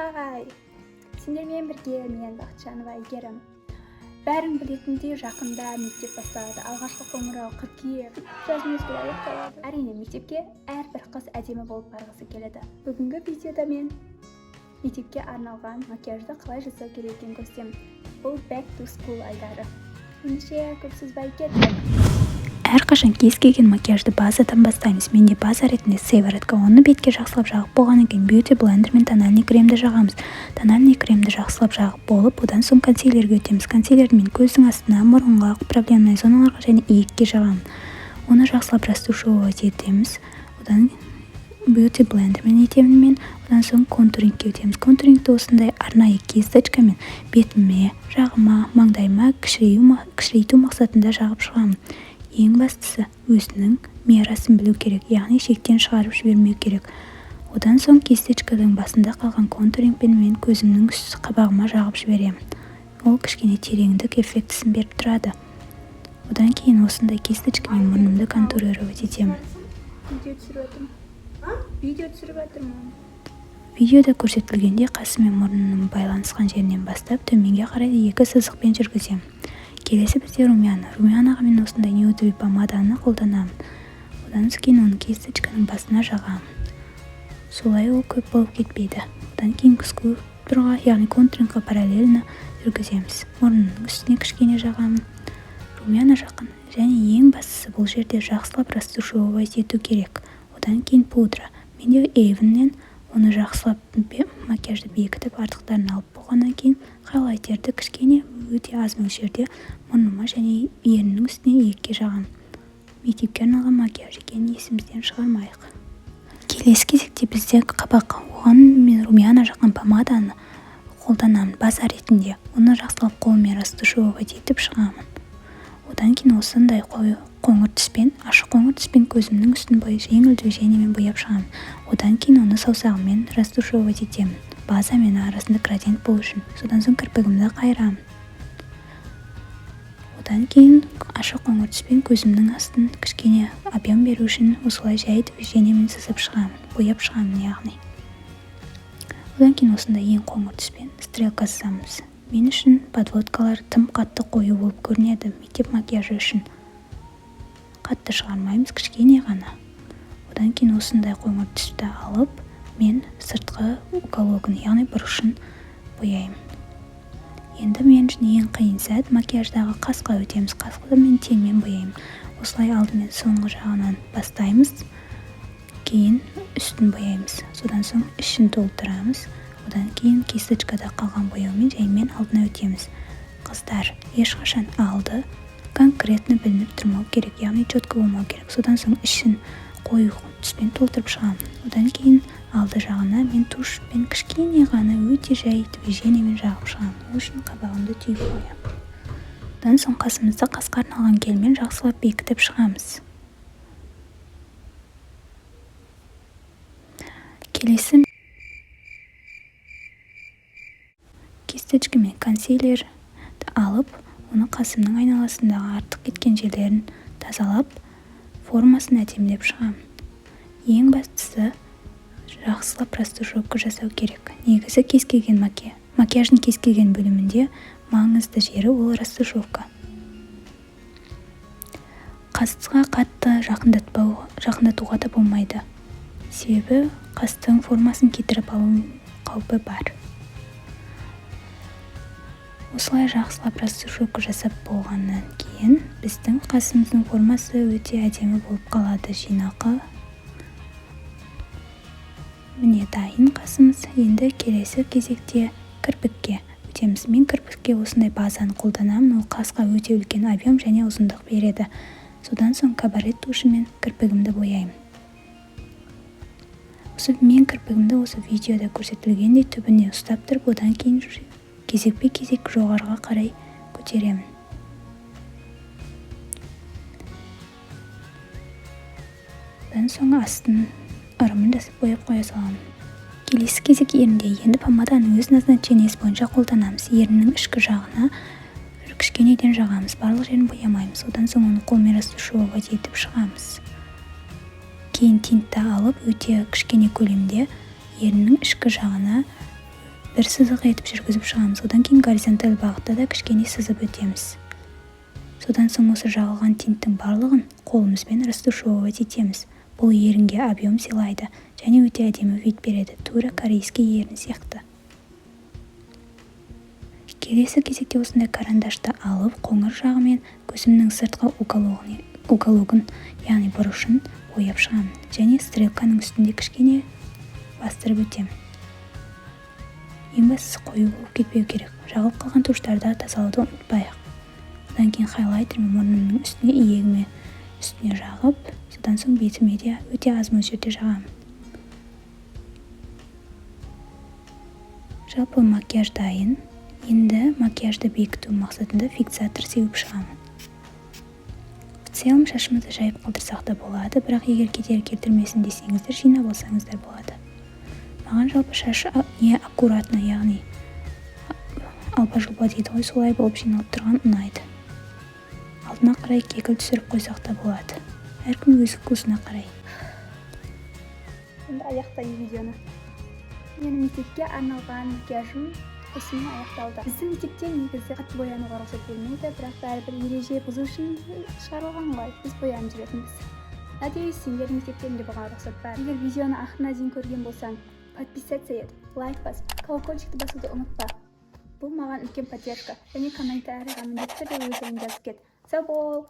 Хай! Сендермен бірге мен Бақытжанова Әйгерім. Бәрің білетіндей жақында мектеп басталады. Алғашқы қоңырау қыркүйек, жаз мезгілі аяқталады. Әрине, мектепке әрбір қыз әдемі болып барғысы келеді. Бүгінгі видеода мен мектепке арналған макияжды қалай жасау керек екенін көрсетемін. Бұл back to school айдары. Ендеше көп сөзбай кеттік. Әрқашан кез келген макияжды базадан бастаймыз. Менде база ретінде сыворотка, оны бетке жақсылап жағып болғаннан кейін beauty blender мен тональный кремді жағамыз. Тональный кремді жақсылап жағып болып, одан соң консилерге өтеміз. Консилерді мен көздің астына, мұрынға, проблемный зоналарға және иекке жағамын. Оны жақсылап растушевывать етеміз. Одан beauty blender мен етемін мен, одан соң контурингке өтеміз. Контурингті осындай арнайы кисточкамен бетіме, жағыма, маңдайыма кішірейту мақсатында жағып шығамын. Ең бастысы өзінің мерасын білу керек, яғни шектен шығарып жібермеу керек. Одан соң кисточканың басында қалған контурингпен мен көзімнің үсті қабағыма жағып жіберемін. Ол кішкене тереңдік эффектісін беріп тұрады. Одан кейін осындай кисточкамен мұрнымды контурировать етемін. Видео түсіріп жатырмын. Видеода көрсетілгенде қасы мен мұрнының байланысқан жерінен бастап төменге қарай 2 сызықпен жүргіземін. Келесі бізде румяна. Румянаға мен осындай нюдовый помаданы қолданамын. Одан кейін оны кисточканың басына жағамын. Солай ол көп болып кетпейді. Одан кейін скульптурға, яғни контурингқа параллельно жүргіземіз. Мұрнының үстіне кішкене жағамын. Румяна жақын. Және ең бастысы бұл жерде жақсылап растушевывать ету керек. Одан кейін пудра. Менде Avonнен оны жақсылап макияжды бекітіп артықтарын алып болғаннан кейін хайлайтерді кішкене өте аз мөлшерде мұрныма және еріннің үстіне иекке жағамын. Мектепке арналған макияж екенін есімізден шығармайық. Келесі кезекте бізде қабақ. Оған мен румяна жаққан помаданы қолданамын база ретінде. Оны жақсылап қолмен растушевывать етіп шығамын. Одан кейін осындай қоңыр түспен, ашық қоңыр түспен көзімнің үстін жеңіл движениемен бояп шығамын. Одан кейін оны саусағыммен растушевывать етемін. База мен арасында градиент болу үшін. Содан соң кірпігімді қайырамын. Одан кейін ашық қоңыр түспен көзімнің астын кішкене объем беру үшін осылай жай движениемен сызып шығамын, бояп шығамын яғни. Одан кейін осындай ең қоңыр түспен стрелка сызамыз. Мен үшін подводкалар тым қатты қою болып көрінеді мектеп макияжы үшін. Қатты шығармаймыз, кішкене ғана. Одан кейін осындай қоңыр түсті алып, мен сыртқы угологын, яғни бұрышын бояймын. Енді мен үшін ең қиын сәт макияждағы қасқа өтеміз. Қасқада мен теңмен бояймын. Осылай алдымен соңғы жағынан бастаймыз, кейін үстін бояймыз. Содан соң ішін толтырамыз. Одан кейін кисточкада қалған бояумен жаймен алдына өтеміз. Қыздар, ешқашан алды конкретно білініп тұрмау керек, яғни четко болмау керек. Содан соң ішін қою түспен толтырып шығамын. Одан кейін алды жағына мен тушпен кішкене ғана өте жай движениемен жағып шығамын. Ол үшін қабағымды түйіп қоямын. Одан соң қасымызды қасқа арналған гельмен жақсылап бекітіп шығамыз. Келесі кисточка мен консилерді алып, оны қасымның айналасындағы артық кеткен жерлерін тазалап, формасын әдемілеп шығамын. Ең бастысы жақсылап растушевка жасау керек. Негізі кез келген макияждың кез келген бөлімінде маңызды жері ол растушевка. Қасқа қатты жақындатуға да болмайды. Себебі қастың формасын кетіріп алу қаупі бар. Осылай жақсылап растушевка жасап болғаннан кейін біздің қасымыздың формасы өте әдемі болып қалады. Жинақы. Міне дайын қасымыз. Енді келесі кезекте кірпікке өтеміз. Мен кірпікке осындай базаны қолданамын. Ол қасқа өте үлкен объем және ұзындық береді. Содан соң кабарет тушымен кірпігімді бояймын. Мен кірпігімді осы видеода көрсетілгендей түбіне ұстап тұрып, одан кейін кезекпе-кезек жоғарға қарай көтеремін. Одан соң астын ырымын жасап бояп қоя саламын. Келесі кезек ерінде. Енді помаданы өз назначениесі бойынша қолданамыз. Еріннің ішкі жағына кішкенеден жағамыз. Барлық жерін боямаймыз. Одан соң оны қолмен растушевывать етіп шығамыз. Кейін тинтті алып, өте кішкене көлемде еріннің ішкі жағына бір сызық етіп жүргізіп шығамыз. Одан кейін горизонталь бағытта да кішкене сызып өтеміз. Содан соң осы жағылған тинттің барлығын қолымызбен растушевывать етеміз. Бұл ерінге объем сыйлайды және өте әдемі вид береді, тура корейский ерін сияқты. Келесі кезекте осындай карандашты алып, қоңыр жағымен көзімнің сыртқы угологын, яғни бұрышын бояп шығамын. Және стрелканың үстінде кішкене бастырып өтем. Ең бастысы қою болып кетпеу керек. Жағылып қалған туштарды тазалауды ұмытпайық. Одан кейін хайлайтермен мұрнымның үстіне, иегіме үстіне жағып, содан соң бетіме де өте аз мөлшерде жағамын. Жалпы макияж дайын. Енді макияжды бекіту мақсатында фиксатор сеуіп шығамын. В целом шашымызды жайып қалдырсақ та болады, бірақ егер кедергі келтірмесін десеңіздер, жинап алсаңыздар болады. Маған жалпы шаш не аккуратно, яғни алба-жұлба дейді ғой, солай болып жиналып тұрған ұнайды. Алдына қарай кекіл түсіріп қойсақ та болады. Әркім өз вкусына қарай. Енді аяқтайын видеоны. Менің мектепке арналған макияжым осымен аяқталды. Біздің мектепте негізі қатты боянуға рұқсат бермейді, бірақ бәрібір ереже бұзу үшін шығарылған ғой. Біз боянып жүретінбіз. Надеюсь, сендер мектептерінде бұған рұқсат бар. Егер видеоны ақырына дейін көрген болсаң, подписаться ет, лайк бас, колокольчикті басуды ұмытпа. Бұл маған үлкен поддержка. Және комментарийға міндетті түрде өздерің жазып кет. Сау бол!